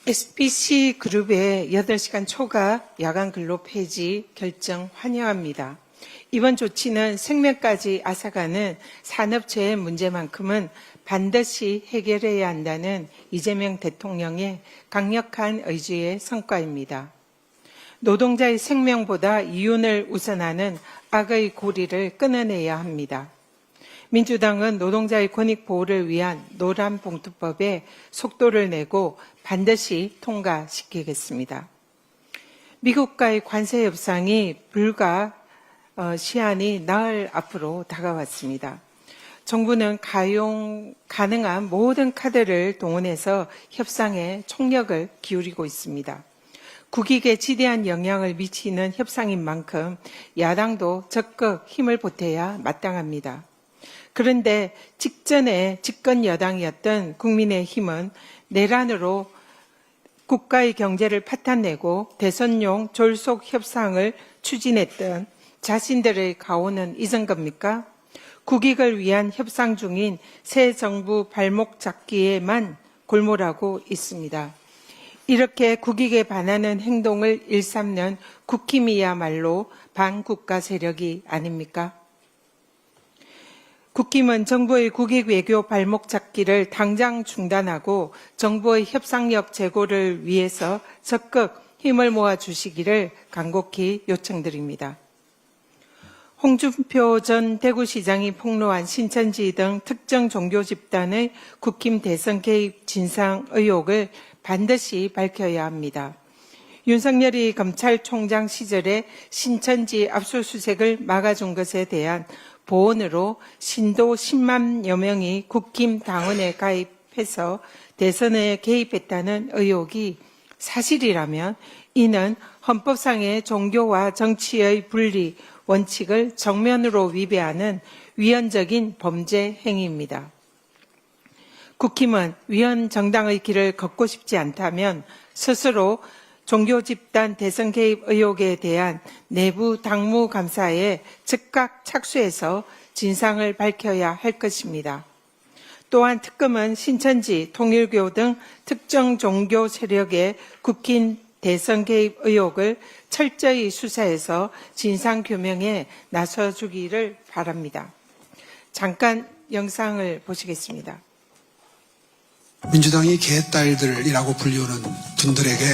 SBC 그룹의 8시간 초과 야간 근로 폐지 결정 환영합니다. 이번 조치는 생명까지 앗아가는 산업재해 문제만큼은 반드시 해결해야 한다는 이재명 대통령의 강력한 의지의 성과입니다. 노동자의 생명보다 이윤을 우선하는 악의 고리를 끊어내야 합니다. 민주당은 노동자의 권익 보호를 위한 노란봉투법에 속도를 내고 반드시 통과시키겠습니다. 미국과의 관세 협상이 불과 시한이 나흘 앞으로 다가왔습니다. 정부는 가능한 모든 카드를 동원해서 협상에 총력을 기울이고 있습니다. 국익에 지대한 영향을 미치는 협상인 만큼 야당도 적극 힘을 보태야 마땅합니다. 그런데 직전에 집권 여당이었던 국민의힘은 내란으로 국가의 경제를 파탄내고 대선용 졸속 협상을 추진했던 자신들의 가오는 잊은 겁니까? 국익을 위한 협상 중인 새 정부 발목 잡기에만 골몰하고 있습니다. 이렇게 국익에 반하는 행동을 일삼는 국힘이야말로 반국가 세력이 아닙니까? 국힘은 정부의 국익 외교 발목 잡기를 당장 중단하고 정부의 협상력 제고를 위해서 적극 힘을 모아 주시기를 간곡히 요청드립니다. 홍준표 전 대구시장이 폭로한 신천지 등 특정 종교 집단의 국힘 대선 개입 진상 의혹을 반드시 밝혀야 합니다. 윤석열이 검찰총장 시절에 신천지 압수수색을 막아준 것에 대한 보온으로 신도 10만여 명이 국힘 당원에 가입해서 대선에 개입했다는 의혹이 사실이라면 이는 헌법상의 종교와 정치의 분리 원칙을 정면으로 위배하는 위헌적인 범죄 행위입니다. 국힘은 위헌 정당의 길을 걷고 싶지 않다면 스스로 종교 집단 대선 개입 의혹에 대한 내부 당무 감사에 즉각 착수해서 진상을 밝혀야 할 것입니다. 또한 특검은 신천지, 통일교 등 특정 종교 세력의 국힘 대선 개입 의혹을 철저히 수사해서 진상 규명에 나서주기를 바랍니다. 잠깐 영상을 보시겠습니다. 민주당이 개딸들이라고 불리우는 분들에게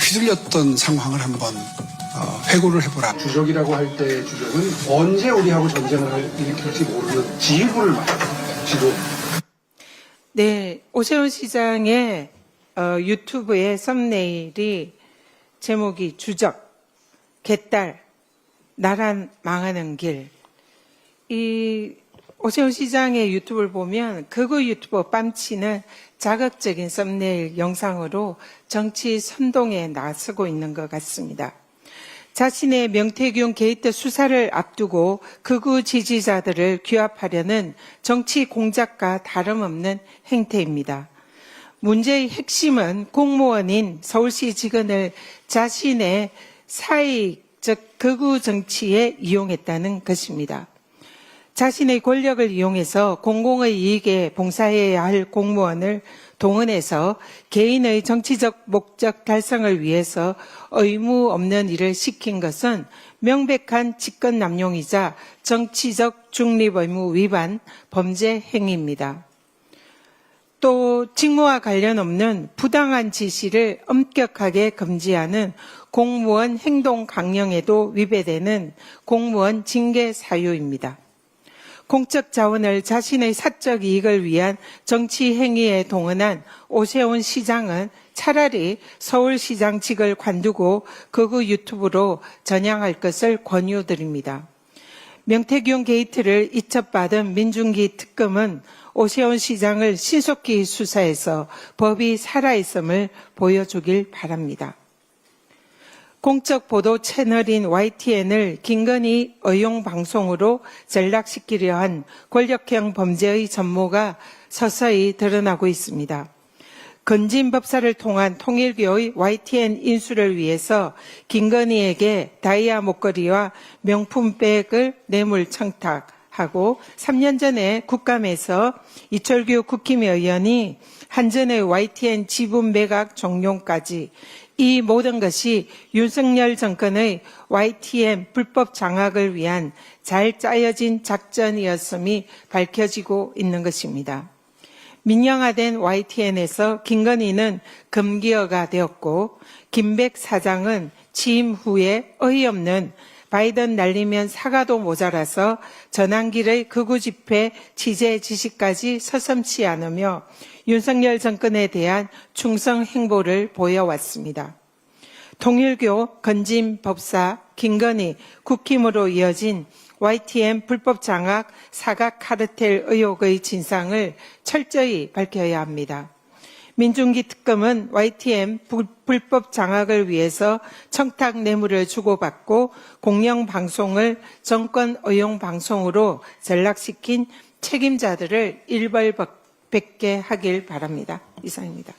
휘둘렸던 상황을 한번 회고를 해보라. 주적이라고 할 때 주적은 언제 우리하고 전쟁을 일으킬지 모르는 지휘부를 말합니다. 지도. 네, 오세훈 시장의 유튜브의 썸네일이 제목이 주적, 개딸, 나라 망하는 길. 이 오세훈 시장의 유튜브를 보면 극우 유튜버 빰치는 자극적인 썸네일 영상으로 정치 선동에 나서고 있는 것 같습니다. 자신의 명태균 게이트 수사를 앞두고 극우 지지자들을 규합하려는 정치 공작과 다름없는 행태입니다. 문제의 핵심은 공무원인 서울시 직원을 자신의 사익, 즉 극우 정치에 이용했다는 것입니다. 자신의 권력을 이용해서 공공의 이익에 봉사해야 할 공무원을 동원해서 개인의 정치적 목적 달성을 위해서 의무 없는 일을 시킨 것은 명백한 직권 남용이자 정치적 중립 의무 위반 범죄 행위입니다. 또 직무와 관련 없는 부당한 지시를 엄격하게 금지하는 공무원 행동 강령에도 위배되는 공무원 징계 사유입니다. 공적 자원을 자신의 사적 이익을 위한 정치 행위에 동원한 오세훈 시장은 차라리 서울시장직을 관두고 극우 유튜브로 전향할 것을 권유드립니다. 명태균 게이트를 이첩받은 민중기 특검은 오세훈 시장을 신속히 수사해서 법이 살아있음을 보여주길 바랍니다. 공적 보도 채널인 YTN을 김건희 의용방송으로 전락시키려 한 권력형 범죄의 전모가 서서히 드러나고 있습니다. 건진 법사를 통한 통일교의 YTN 인수를 위해서 김건희에게 다이아 목걸이와 명품백을 뇌물 청탁하고 3년 전에 국감에서 이철규 국힘 의원이 한전의 YTN 지분 매각 종용까지 이 모든 것이 윤석열 정권의 YTN 불법 장악을 위한 잘 짜여진 작전이었음이 밝혀지고 있는 것입니다. 민영화된 YTN에서 김건희는 금기어가 되었고 김백 사장은 취임 후에 어이없는 바이든 날리면 사과도 모자라서 전환길의 극우 집회 취재 지시까지 서슴지 않으며 윤석열 정권에 대한 충성 행보를 보여왔습니다. 통일교, 건진 법사, 김건희, 국힘으로 이어진 YTN 불법 장악 사각 카르텔 의혹의 진상을 철저히 밝혀야 합니다. 민중기 특검은 YTN 불법 장악을 위해서 청탁 뇌물을 주고받고 공영방송을 정권 의용 방송으로 전락시킨 책임자들을 일벌백계 하길 바랍니다. 이상입니다.